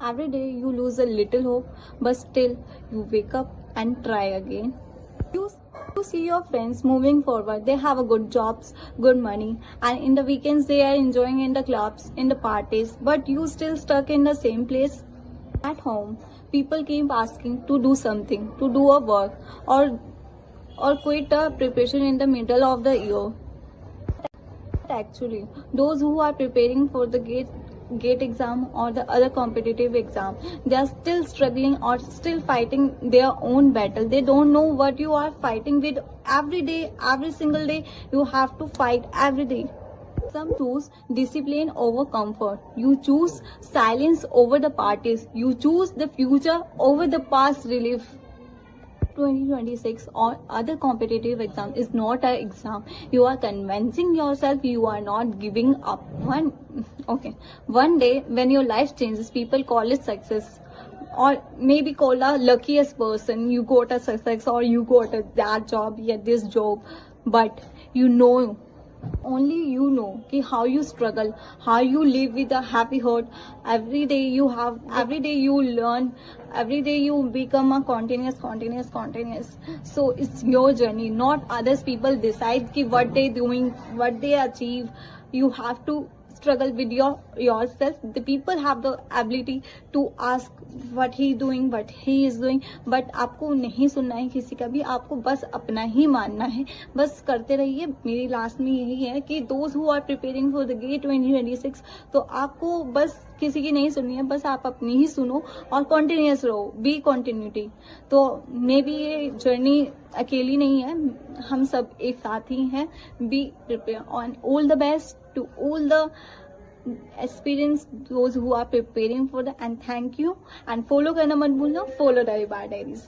Every day you lose a little hope, but still you wake up and try again. You see your friends moving forward. They have a good jobs, good money, and in the weekends they are enjoying in the clubs, in the parties, but you still stuck in the same place. At home, people keep asking to do something, to do a work, or quit a preparation in the middle of the year. Actually, those who are preparing for the gate exam or the other competitive exam, they are still struggling or still fighting their own battle. They don't know what you are fighting with. Every day, every single day, you have to fight every day. Some choose discipline over comfort. You choose silence over the parties. You choose the future over the past relief. 2026 or other competitive exam is not an exam. You are convincing yourself, you are not giving up. One day when your life changes, people call it success, or maybe call a luckiest person. You got a success, or you got that job, yet this job, but only you know how you struggle, how you live with a happy heart. Every day you learn, every day you become a continuous. So it's your journey, not others. People decide what they doing, what they achieve. You have to struggle with yourself. The people have the ability to ask what he is doing, but आपको नहीं सुनना है किसी का भी, आपको बस अपना ही मानना है, बस करते रहिए. मेरी लास्ट में यही है कि those who are preparing for the GATE 2026, तो आपको बस किसी की नहीं सुननी है, बस आप अपनी ही सुनो और कंटिन्यूअस रहो. Be continuity. तो मे बी ये जर्नी अकेली नहीं है, हम सब एक साथ ही हैं. Be prepare on all the best to all the experience, those who are preparing for the, and thank you. And follow करना मत भूलना, follow Daibar Diaries.